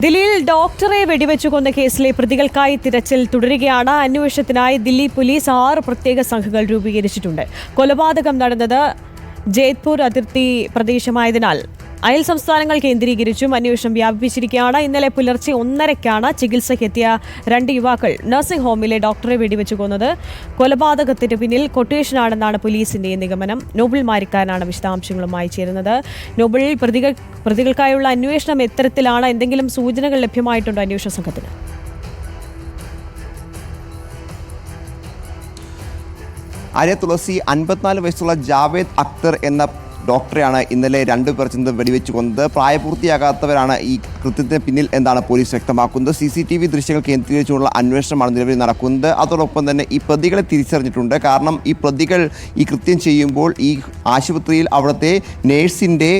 ദില്ലിയിൽ ഡോക്ടറെ വെടിവെച്ചു കൊന്ന കേസിലെ പ്രതികൾക്കായി തിരച്ചിൽ തുടരുകയാണ്. അന്വേഷണത്തിനായി ദില്ലി പോലീസ് 6 പ്രത്യേക സംഘങ്ങൾ രൂപീകരിച്ചിട്ടുണ്ട്. കൊലപാതകം നടന്നത് ജയ്പൂർ അതിർത്തി പ്രദേശമായതിനാൽ അയൽ സംസ്ഥാനങ്ങൾ കേന്ദ്രീകരിച്ചും അന്വേഷണം വ്യാപിപ്പിച്ചിരിക്കുകയാണ്. ഇന്നലെ പുലർച്ചെ 1:30-ക്കാണ് ചികിത്സയ്ക്കെത്തിയ 2 യുവാക്കൾ നഴ്സിംഗ് ഹോമിലെ ഡോക്ടറെ വെടിവെച്ചു കൊന്നത്. കൊലപാതകത്തിന് പിന്നിൽ കൊട്ടേഷനാണെന്നാണ് പോലീസിന്റെ നിഗമനം. നോബിൾ മാരിക്കാരനാണ് വിശദാംശങ്ങളുമായി ചേരുന്നത്. നോബിൾ, പ്രതികൾക്കായുള്ള അന്വേഷണം എത്തരത്തിലാണ്? എന്തെങ്കിലും സൂചനകൾ ലഭ്യമായിട്ടുണ്ടോ അന്വേഷണ സംഘത്തിന്? ആര്യ തുളസി, 54 വയസ്സുള്ള ജാവേദ് അക്തർ എന്ന ഡോക്ടറെയാണ് ഇന്നലെ 2 പേർ ചെന്ന് വെടിവെച്ച് കൊന്നത്. പ്രായപൂർത്തിയാകാത്തവരാണ് ഈ കൃത്യത്തിന് പിന്നിൽ എന്നാണ് പോലീസ് വ്യക്തമാക്കുന്നത്. CCTV ദൃശ്യങ്ങൾ കേന്ദ്രീകരിച്ചുള്ള അന്വേഷണമാണ് നിലവിൽ നടക്കുന്നത്. അതോടൊപ്പം തന്നെ ഈ പ്രതികളെ തിരിച്ചറിഞ്ഞിട്ടുണ്ട്. കാരണം ഈ പ്രതികൾ ഈ കൃത്യം ചെയ്യുമ്പോൾ ഈ ആശുപത്രിയിൽ അവിടുത്തെ നേഴ്സിൻ്റെ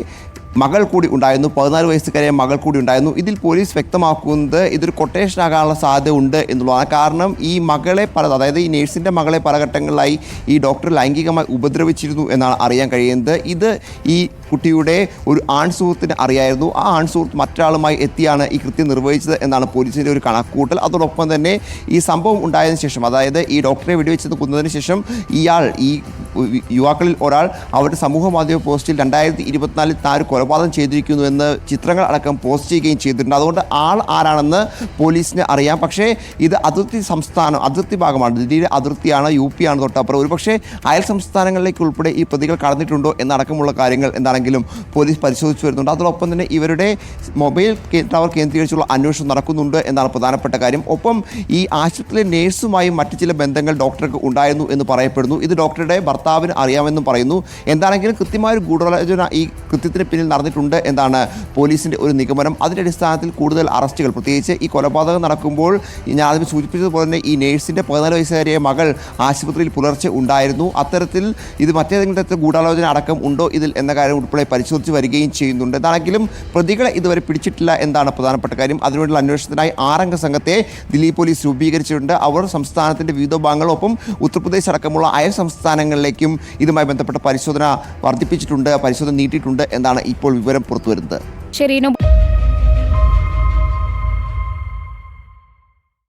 മകൾ കൂടി ഉണ്ടായിരുന്നു, 14 വയസ്സുകാരിയ മകൾ കൂടി ഉണ്ടായിരുന്നു. ഇതിൽ പോലീസ് വ്യക്തമാക്കുന്നത് ഇതൊരു കൊട്ടേഷൻ ആകാനുള്ള സാധ്യത ഉണ്ട് എന്നുള്ളതാണ്. കാരണം ഈ മകളെ അതായത് ഈ നേഴ്സിൻ്റെ മകളെ പല ഘട്ടങ്ങളിലായി ഈ ഡോക്ടർ ലൈംഗികമായി ഉപദ്രവിച്ചിരുന്നു എന്നാണ് അറിയാൻ കഴിയുന്നത്. ഇത് ഈ കുട്ടിയുടെ ഒരു ആൺ സുഹൃത്തിന് അറിയായിരുന്നു. ആ ആൺ സുഹൃത്ത് മറ്റൊരാളുമായി എത്തിയാണ് ഈ കൃത്യം നിർവഹിച്ചത് എന്നാണ് പോലീസിൻ്റെ ഒരു കണക്കുകൂട്ടൽ. അതോടൊപ്പം തന്നെ ഈ സംഭവം ഉണ്ടായതിനു ശേഷം, അതായത് ഈ ഡോക്ടറെ വെടിവെച്ചത് കൊന്നതിന് ശേഷം ഈ യുവാക്കളിൽ ഒരാൾ അവരുടെ സമൂഹ മാധ്യമ പോസ്റ്റിൽ 2024 താൻ കൊലപാതകം ചെയ്തിരിക്കുന്നു എന്ന് ചിത്രങ്ങൾ അടക്കം പോസ്റ്റ് ചെയ്യുകയും ചെയ്തിട്ടുണ്ട്. അതുകൊണ്ട് ആൾ ആരാണെന്ന് പോലീസിന് അറിയാം. പക്ഷേ ഇത് അതിർത്തി ഭാഗമാണ്, ദില്ലിയിലെ അതിർത്തിയാണ്, UP ആണ് തൊട്ടപ്പുറം. ഒരുപക്ഷെ അയൽ സംസ്ഥാനങ്ങളിലേക്ക് ഉൾപ്പെടെ ഈ പ്രതികൾ കടന്നിട്ടുണ്ടോ എന്നടക്കമുള്ള കാര്യങ്ങൾ എന്താണെങ്കിലും പോലീസ് പരിശോധിച്ചു വരുന്നുണ്ട്. അതോടൊപ്പം തന്നെ ഇവരുടെ മൊബൈൽ ടവർ കേന്ദ്രീകരിച്ചുള്ള അന്വേഷണം നടക്കുന്നുണ്ട് എന്നാണ് പ്രധാനപ്പെട്ട കാര്യം. ഒപ്പം ഈ ആശുപത്രിയിലെ നേഴ്സുമായി മറ്റു ചില ബന്ധങ്ങൾ ഡോക്ടർക്ക് ഉണ്ടായിരുന്നു എന്ന് പറയപ്പെടുന്നു. ഇത് ഡോക്ടറുടെ ഭർത്താവിന് അറിയാമെന്നും പറയുന്നു. എന്താണെങ്കിലും കൃത്യമായൊരു ഗൂഢാലോചന ഈ കൃത്യത്തിന് പിന്നിൽ നടന്നിട്ടുണ്ട് എന്നാണ് പോലീസിൻ്റെ ഒരു നിഗമനം. അതിൻ്റെ അടിസ്ഥാനത്തിൽ കൂടുതൽ അറസ്റ്റുകൾ, പ്രത്യേകിച്ച് ഈ കൊലപാതകം നടക്കുമ്പോൾ ഞാൻ ആദ്യം സൂചിപ്പിച്ചതുപോലെ തന്നെ ഈ നേഴ്സിൻ്റെ 14 വയസ്സുകാരിയ മകൾ ആശുപത്രിയിൽ പുലർച്ചെ ഉണ്ടായിരുന്നു. അത്തരത്തിൽ ഇത് മറ്റേതെങ്കിലും തരത്തിൽ ഗൂഢാലോചന അടക്കം ഉണ്ടോ ഇതിൽ എന്ന കാര്യം ഉൾപ്പെടെ പരിശോധിച്ച് വരികയും ചെയ്യുന്നുണ്ട്. എന്താണെങ്കിലും പ്രതികളെ ഇതുവരെ പിടിച്ചിട്ടില്ല എന്നാണ് പ്രധാനപ്പെട്ട കാര്യം. അതിനുവേണ്ടിയുള്ള അന്വേഷണത്തിനായി 6 അംഗ സംഘത്തെ ദില്ലി പോലീസ് രൂപീകരിച്ചിട്ടുണ്ട്. അവർ സംസ്ഥാനത്തിൻ്റെ വിവിധ ഭാഗങ്ങളൊപ്പം ഉത്തർപ്രദേശ് അടക്കമുള്ള അയൽ സംസ്ഥാനങ്ങളിലേക്കും ഇതുമായി ബന്ധപ്പെട്ട പരിശോധന വർദ്ധിപ്പിച്ചിട്ടുണ്ട്, പരിശോധന നീട്ടിയിട്ടുണ്ട് എന്നാണ് ഇപ്പോൾ വിവരം പുറത്തുവരുന്നത്. ശരി.